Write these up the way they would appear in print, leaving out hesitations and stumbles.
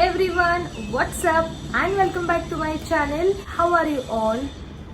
everyone, what's up and welcome back to my channel. How are you all?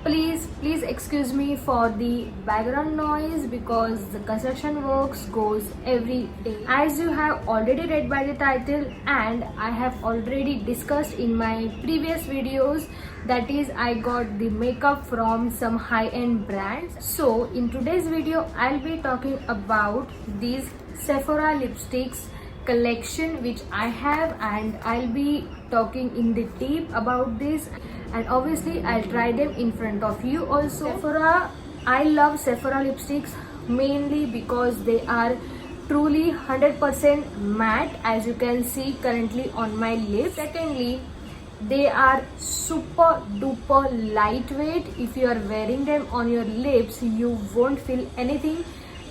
Please excuse me for the background noise because the construction works goes every day. As you have already read by the title and I have already discussed in my previous videos, that is I got the makeup from some high-end brands. So in today's video I'll be talking about these Sephora lipsticks collection which I have, and I'll be talking in the deep about this, and obviously I'll try them in front of you also. Sephora, I love Sephora lipsticks mainly because they are truly 100% matte, as you can see currently on my lips. Secondly, they are super duper lightweight. If you are wearing them on your lips, you won't feel anything.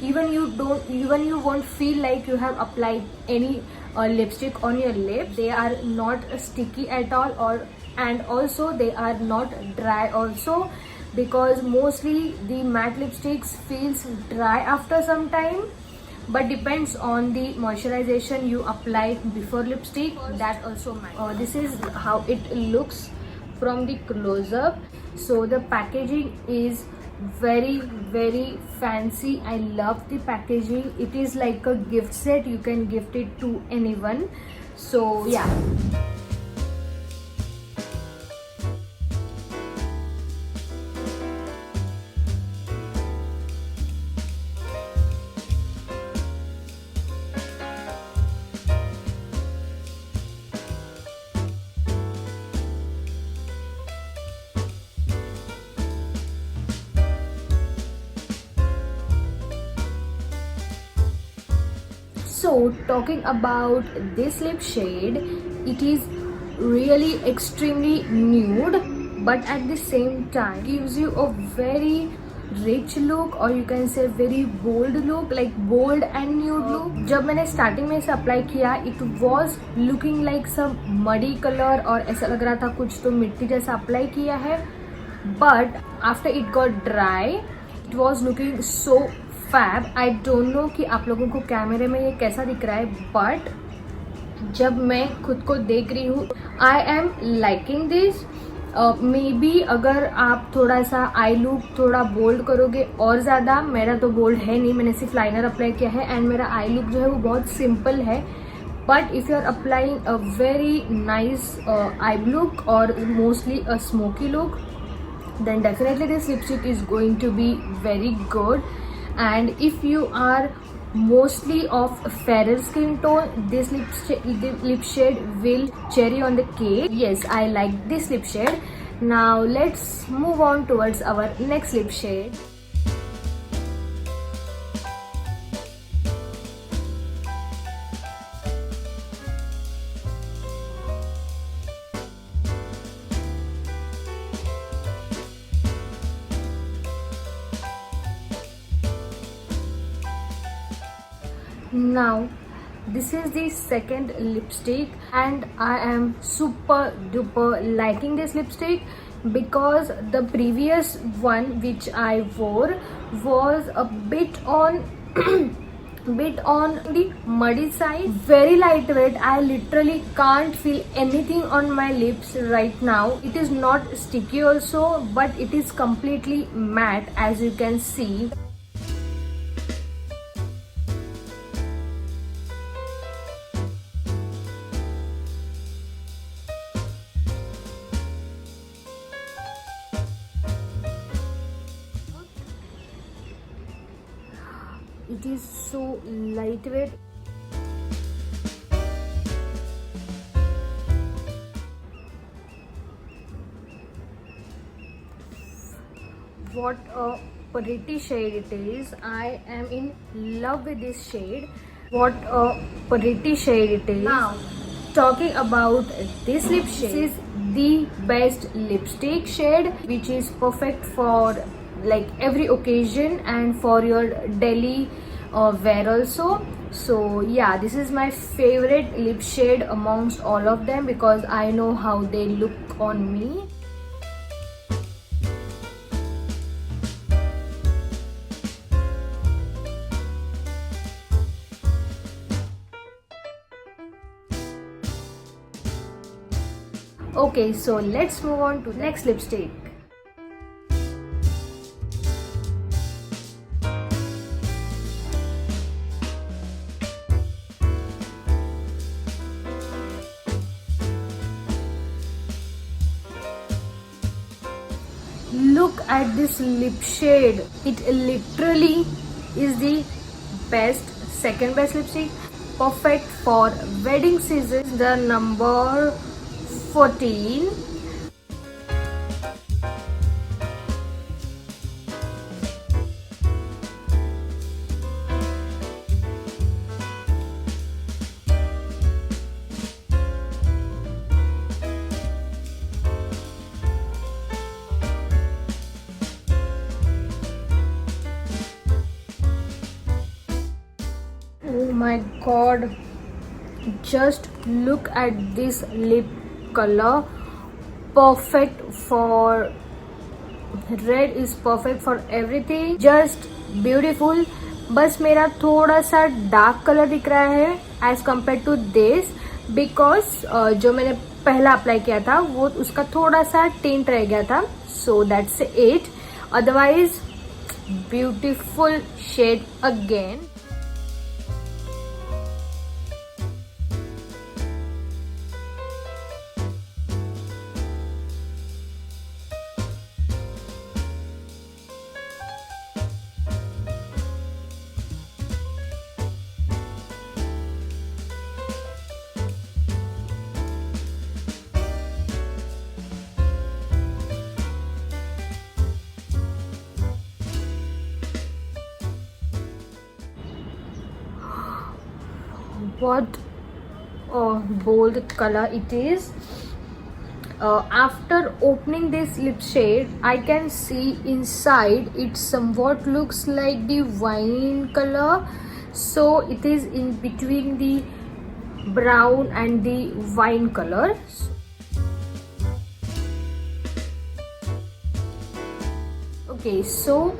Even you won't feel like you have applied any lipstick on your lips. They are not sticky at all, and also they are not dry also, because mostly the matte lipsticks feels dry after some time, but depends on the moisturization you apply before lipstick, that also matters. This is how it looks from the close-up. So the packaging is very fancy. I love the packaging. It is like a gift set. You can gift it to anyone. So yeah. So talking about this lip shade, it is really extremely nude, but at the same time gives you a very rich look, or you can say very bold look, like bold and nude look. जब मैंने starting में इसे apply किया, it was looking like some muddy color, और ऐसा लग रहा था कुछ तो मिट्टी जैसा अप्लाई किया है, but after it got dry, it was looking so fab. I don't know कि आप लोगों को कैमरे में ये कैसा दिख रहा है, बट जब मैं खुद को देख रही हूँ, I am liking this. May be अगर आप थोड़ा सा आई लुक थोड़ा बोल्ड करोगे और ज़्यादा, मेरा तो बोल्ड है नहीं, मैंने सिर्फ लाइनर अप्लाई किया है एंड मेरा आई लुक जो है वो बहुत सिंपल है, but if you are applying a very nice eye look और mostly a smoky look, then definitely this lipstick is going to be very good. And if you are mostly of fairer skin tone, this lip shade will cherry on the cake. Yes, I like this lip shade. Now let's move on towards our next lip shade. Now this is the second lipstick, and I am super duper liking this lipstick because the previous one which I wore was a bit on the muddy side, very lightweight. I literally can't feel anything on my lips right now. It is not sticky also, but it is completely matte, as you can see. It is so lightweight. What a pretty shade it is. I am in love with this shade. What a pretty shade it is. Now, talking about this lip shade, this is the best lipstick shade which is perfect for like every occasion and for your daily wear also. So yeah, this is my favorite lip shade amongst all of them because I know how they look on me. Okay, so let's move on to next lipstick. Look at this lip shade. It literally is the second best lipstick. Perfect for wedding season. The number 14. Oh my god, just look at this lip color. Perfect for red, is perfect for everything. Just beautiful. बस मेरा थोड़ा सा dark colour दिख रहा है as compare to this, because जो मैंने पहला अप्लाई किया था वो उसका थोड़ा सा टिंट रह गया था. So that's it. Otherwise beautiful shade again. What a bold color it is. After opening this lip shade, I can see inside it somewhat looks like the wine color. So it is in between the brown and the wine color. Okay, so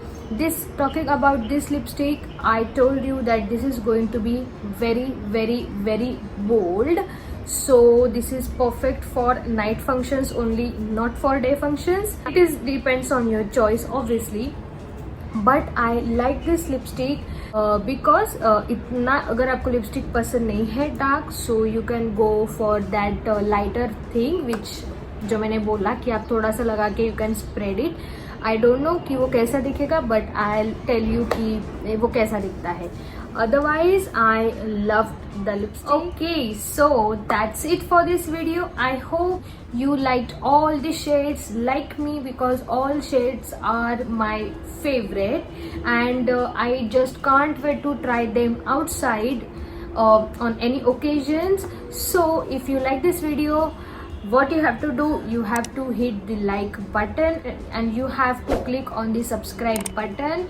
talking about this lipstick, I told you that this is going to be very bold. So this is perfect for night functions only, not for day functions. It is depends on your choice obviously, but I like this lipstick because इतना अगर आपको lipstick पसंद नहीं है dark, so you can go for that lighter thing which जो मैंने बोला कि आप थोड़ा सा लगा के you can spread it. I don't know कि वो कैसा दिखेगा, बट आई टेल यू कि वो कैसा दिखता है. Otherwise I love the lipstick. Okay, so that's it for this video. I hope you liked all the shades like me, because all shades are my favorite, and I just can't wait to try them outside on any occasions. So if you like this video, what you have to do, you have to hit the like button and you have to click on the subscribe button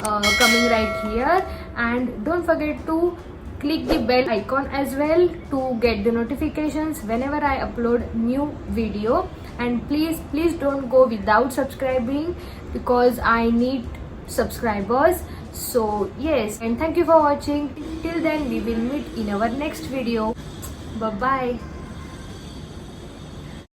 coming right here, and don't forget to click the bell icon as well to get the notifications whenever I upload new video. And please don't go without subscribing, because I need subscribers. So yes, and thank you for watching. Till then, we will meet in our next video. Bye bye.